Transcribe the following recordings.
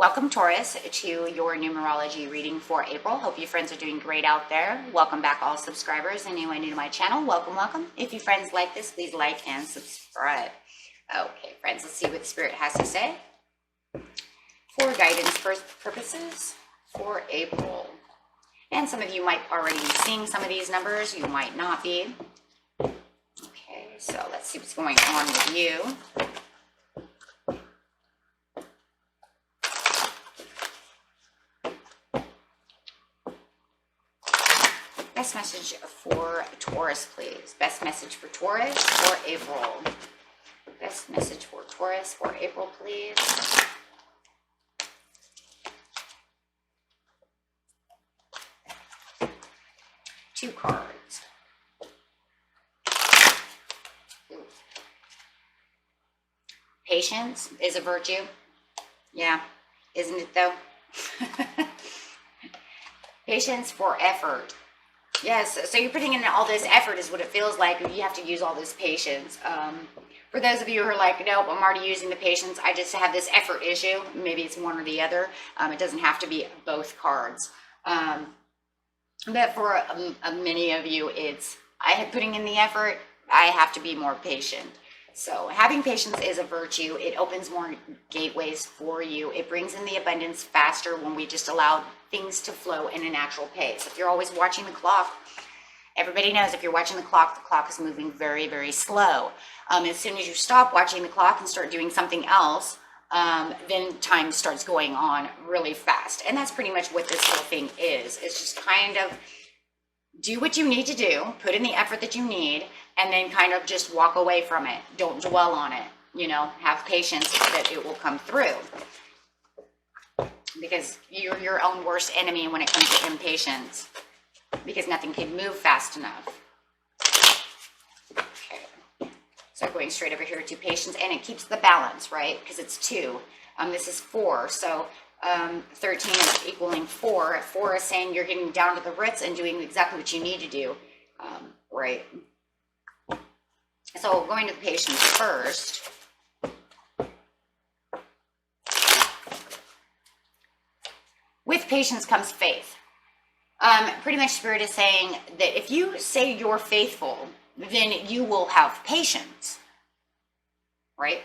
Welcome, Taurus, to your numerology reading for April. Hope you friends are doing great out there. Welcome back, all subscribers. Anyone new to my channel, welcome, welcome. If you friends like this, please like and subscribe. Okay, friends, let's see what the Spirit has to say for guidance purposes for April. And some of you might already be seeing some of these numbers. You might not be. Okay, so let's see what's going on with you. Best message for Taurus, please. Best message for Taurus for April. Best message for Taurus for April, please. Two cards. Ooh. Patience is a virtue. Yeah, isn't it though? Patience for effort. Yes, so you're putting in all this effort is what it feels like. You have to use all this patience. For those of you who are like, nope, I'm already using the patience. I just have this effort issue. Maybe it's one or the other. It doesn't have to be both cards. But for many of you, it's, I am putting in the effort. I have to be more patient. So having patience is a virtue. It opens more gateways for you. It brings in the abundance faster when we just allow things to flow in a natural pace. If you're always watching the clock, everybody knows if you're watching the clock is moving very, very slow. As soon as you stop watching the clock and start doing something else, then time starts going on really fast. And that's pretty much what this whole thing is. It's just kind of do what you need to do, put in the effort that you need, and then kind of just walk away from it. Don't dwell on it. You know, have patience that it will come through. Because you're your own worst enemy when it comes to impatience. Because nothing can move fast enough. Okay. So going straight over here to patience. And it keeps the balance, right? Because it's 2. This is 4. So 13 is equaling 4. 4 is saying you're getting down to the roots and doing exactly what you need to do. Right. So going to the patience first. With patience comes faith. Pretty much Spirit is saying that if you say you're faithful, then you will have patience. Right?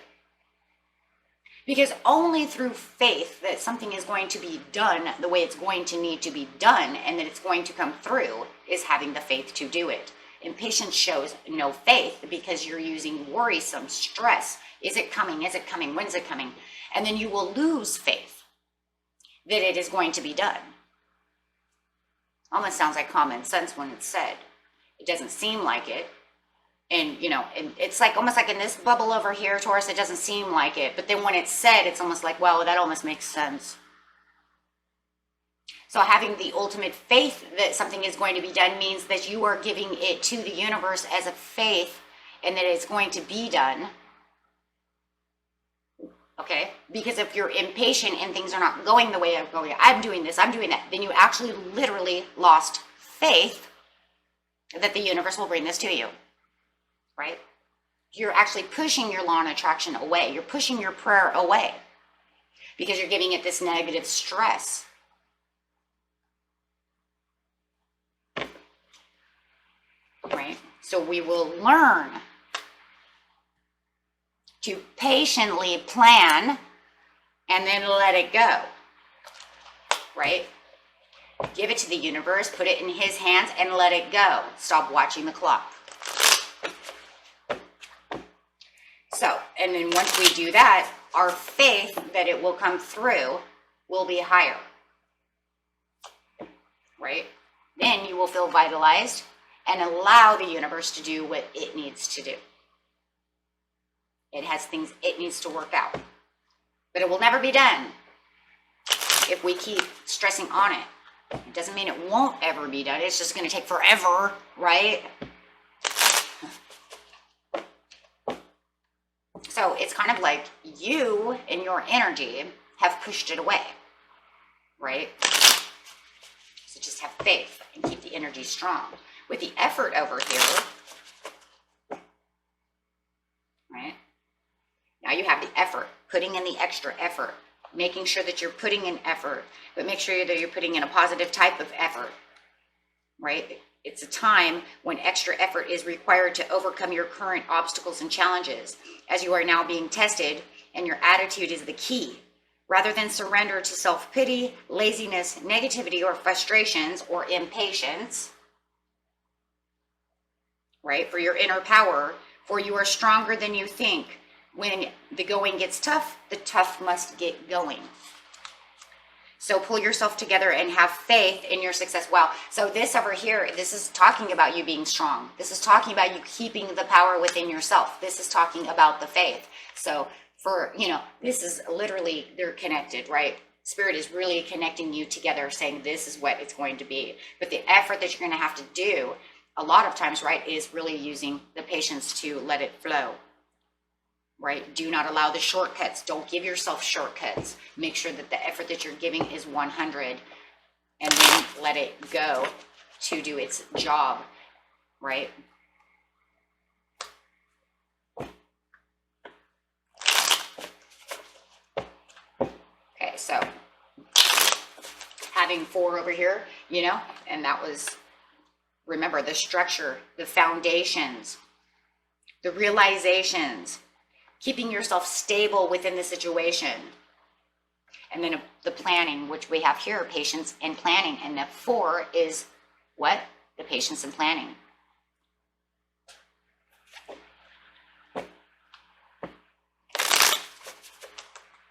Because only through faith that something is going to be done the way it's going to need to be done and that it's going to come through is having the faith to do it. Impatience shows no faith because you're using worrisome stress. Is it coming? Is it coming? When's it coming? And then you will lose faith that it is going to be done. Almost sounds like common sense when it's said. It doesn't seem like it. And, you know, it's like almost like in this bubble over here, Taurus, it doesn't seem like it. But then when it's said, it's almost like, wow, that almost makes sense. So having the ultimate faith that something is going to be done means that you are giving it to the universe as a faith and that it's going to be done. Okay? Because if you're impatient and things are not going the way I'm going, I'm doing this, I'm doing that, then you actually literally lost faith that the universe will bring this to you. Right? You're actually pushing your law of attraction away. You're pushing your prayer away because you're giving it this negative stress. Right? So we will learn to patiently plan and then let it go. Right? Give it to the universe, put it in his hands and let it go. Stop watching the clock. So, and then once we do that, our faith that it will come through will be higher. Right? Then you will feel vitalized and allow the universe to do what it needs to do. It has things it needs to work out. But it will never be done if we keep stressing on it. It doesn't mean it won't ever be done. It's just going to take forever, right? So it's kind of like you and your energy have pushed it away, right? So just have faith and keep the energy strong. With the effort over here, right? Now you have the effort, putting in the extra effort. making sure that you're putting in effort, but make sure that you're putting in a positive type of effort, right? It's a time when extra effort is required to overcome your current obstacles and challenges, as you are now being tested, and your attitude is the key. Rather than surrender to self-pity, laziness, negativity, or frustrations, or impatience, right, for your inner power, for you are stronger than you think. When the going gets tough, the tough must get going. So pull yourself together and have faith in your success. Wow. So this over here, this is talking about you being strong. This is talking about you keeping the power within yourself. This is talking about the faith. So for, this is literally, they're connected, right? Spirit is really connecting you together, saying this is what it's going to be. But the effort that you're going to have to do a lot of times, right, is really using the patience to let it flow. Right? Do not allow the shortcuts. Don't give yourself shortcuts. Make sure that the effort that you're giving is 100, and then let it go to do its job, right? Okay, so having 4 over here, and that was, remember, the structure, the foundations, the realizations, keeping yourself stable within the situation. And then the planning, which we have here, patience and planning. And the 4 is what? The patience and planning.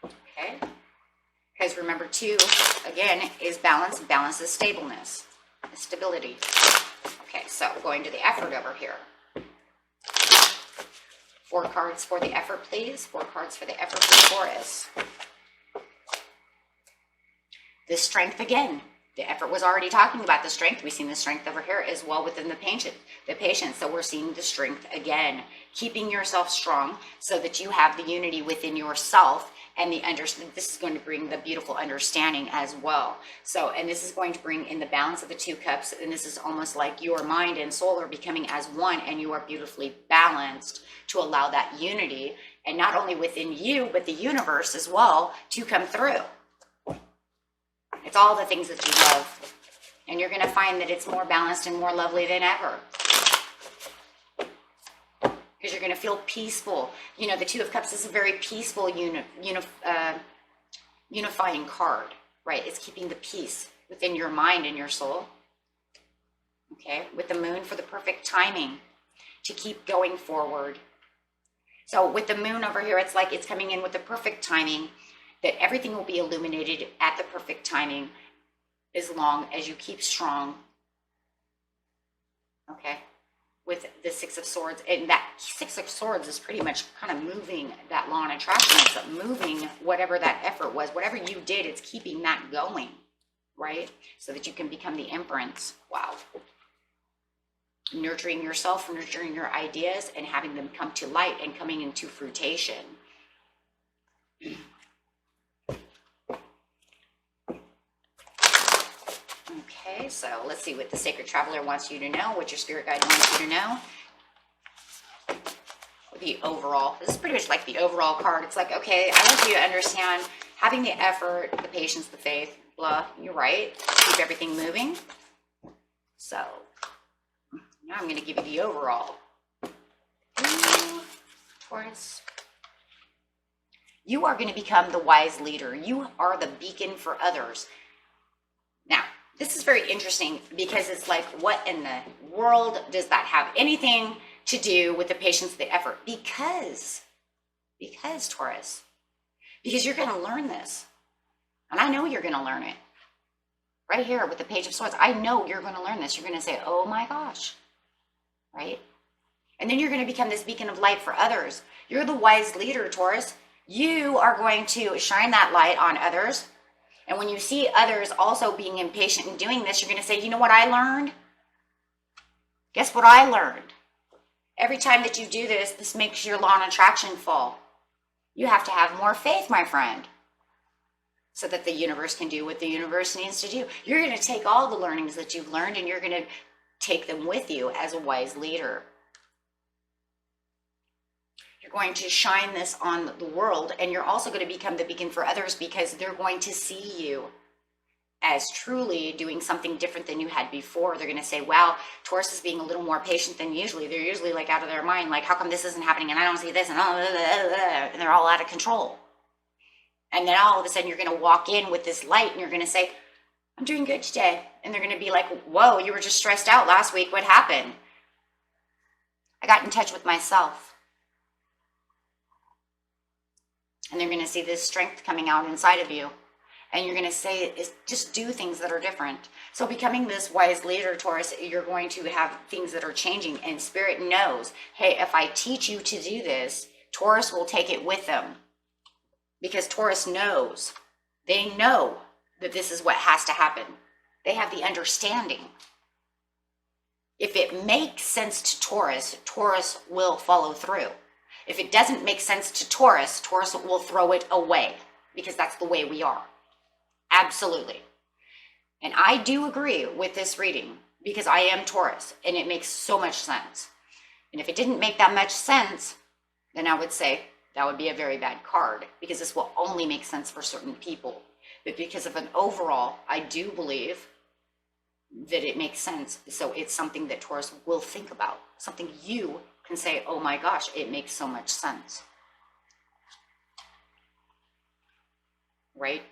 Okay. Because remember, 2, again, is balance. Balance is stableness, stability. Okay, so going to the effort over here. 4 cards for the effort, please. 4 cards for the effort for Taurus. The strength again. The effort was already talking about the strength. We've seen the strength over here as well within the patience. So we're seeing the strength again. Keeping yourself strong so that you have the unity within yourself, and this is going to bring the beautiful understanding as well. So, and this is going to bring in the balance of the 2 cups, and this is almost like your mind and soul are becoming as one, and you are beautifully balanced to allow that unity, and not only within you, but the universe as well, to come through. It's all the things that you love, and you're going to find that it's more balanced and more lovely than ever. Because you're going to feel peaceful. The 2 of Cups is a very peaceful, unifying card, right? It's keeping the peace within your mind and your soul. Okay, with the Moon for the perfect timing to keep going forward. So with the Moon over here, it's like it's coming in with the perfect timing, that everything will be illuminated at the perfect timing as long as you keep strong. Okay. With the 6 of Swords, and that 6 of Swords is pretty much kind of moving that law and attraction. It's moving whatever that effort was, whatever you did, it's keeping that going, right? So that you can become the Empress. Wow. Nurturing yourself, nurturing your ideas, and having them come to light and coming into fruition. Okay, so let's see what the Sacred Traveler wants you to know, what your Spirit Guide wants you to know. The overall, this is pretty much like the overall card. It's like, okay, I want you to understand having the effort, the patience, the faith, blah, you're right. Keep everything moving. So now I'm going to give you the overall. Taurus. You are going to become the wise leader. You are the beacon for others. Now, this is very interesting because it's like, what in the world does that have anything to do with the patience, the effort? Because Taurus, because you're going to learn this. And I know you're going to learn it. Right here with the Page of Swords, I know you're going to learn this. You're going to say, oh my gosh, right? And then you're going to become this beacon of light for others. You're the wise leader, Taurus. You are going to shine that light on others. And when you see others also being impatient and doing this, you're going to say, you know what I learned? Guess what I learned? Every time that you do this, this makes your law of attraction fall. You have to have more faith, my friend, so that the universe can do what the universe needs to do. You're going to take all the learnings that you've learned and you're going to take them with you as a wise leader. You're going to shine this on the world, and you're also going to become the beacon for others because they're going to see you as truly doing something different than you had before. They're going to say, wow, Taurus is being a little more patient than usually. They're usually like out of their mind, like, how come this isn't happening and I don't see this, and they're all out of control. And then all of a sudden you're going to walk in with this light and you're going to say, I'm doing good today. And they're going to be like, whoa, you were just stressed out last week. What happened? I got in touch with myself. And they're going to see this strength coming out inside of you. And you're going to say, just do things that are different. So becoming this wise leader, Taurus, you're going to have things that are changing. And Spirit knows, hey, if I teach you to do this, Taurus will take it with them. Because Taurus knows, they know that this is what has to happen. They have the understanding. If it makes sense to Taurus, Taurus will follow through. If it doesn't make sense to Taurus, Taurus will throw it away because that's the way we are. Absolutely. And I do agree with this reading because I am Taurus and it makes so much sense. And if it didn't make that much sense, then I would say that would be a very bad card because this will only make sense for certain people. But because of an overall, I do believe that it makes sense. So it's something that Taurus will think about, something you can say, oh my gosh, it makes so much sense. Right?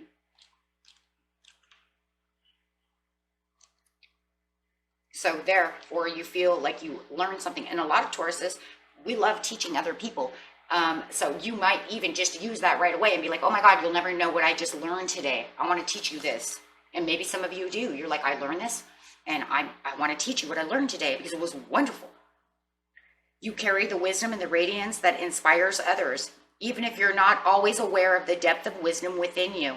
So therefore you feel like you learned something. And a lot of Tauruses, we love teaching other people. So you might even just use that right away and be like, oh my God, you'll never know what I just learned today. I want to teach you this. And maybe some of you do. You're like, I learned this and I want to teach you what I learned today because it was wonderful. You carry the wisdom and the radiance that inspires others, even if you're not always aware of the depth of wisdom within you.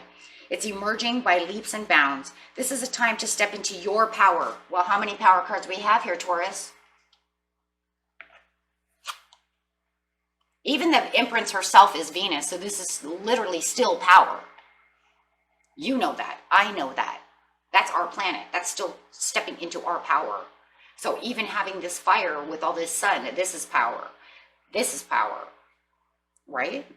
It's emerging by leaps and bounds. This is a time to step into your power. Well, how many power cards we have here, Taurus? Even the Empress herself is Venus, so this is literally still power. You know that. I know that. That's our planet. That's still stepping into our power. So even having this fire with all this sun, this is power. This is power, right?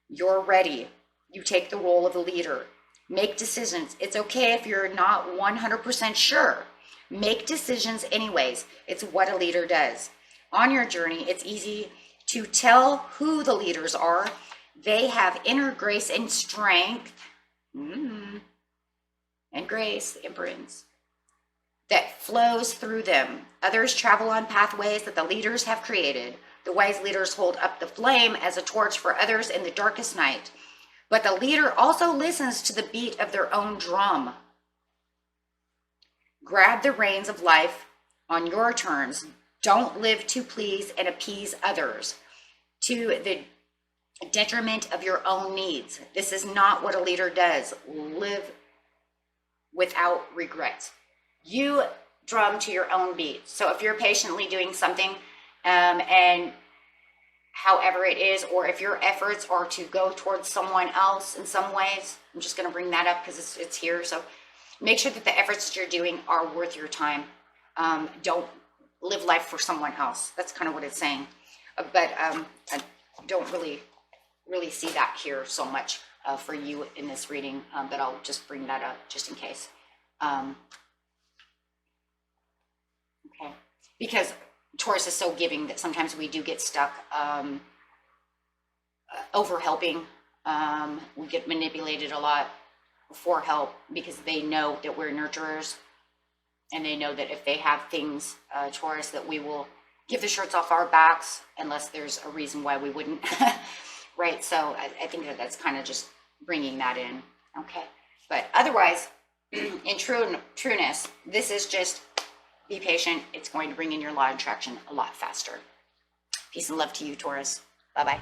You're ready. You take the role of a leader. Make decisions. It's okay if you're not 100% sure. Make decisions anyways. It's what a leader does. On your journey, it's easy to tell who the leaders are. They have inner grace and strength. And grace, Empress, that flows through them. Others travel on pathways that the leaders have created. The wise leaders hold up the flame as a torch for others in the darkest night. But the leader also listens to the beat of their own drum. Grab the reins of life on your terms. Don't live to please and appease others to the detriment of your own needs. This is not what a leader does. Live without regret. You drum to your own beat. So if you're patiently doing something and however it is, or if your efforts are to go towards someone else in some ways, I'm just going to bring that up because it's here. So make sure that the efforts that you're doing are worth your time. Don't live life for someone else. That's kind of what it's saying. But I don't really see that here so much for you in this reading, but I'll just bring that up just in case. Okay, because Taurus is so giving that sometimes we do get stuck over helping. We get manipulated a lot for help because they know that we're nurturers, and they know that if they have things, Taurus, that we will give the shirts off our backs unless there's a reason why we wouldn't. Right? So I think that that's kind of just bringing that in. Okay, but otherwise, in trueness, this is just be patient. It's going to bring in your law of attraction a lot faster. Peace and love to you, Taurus. Bye-bye.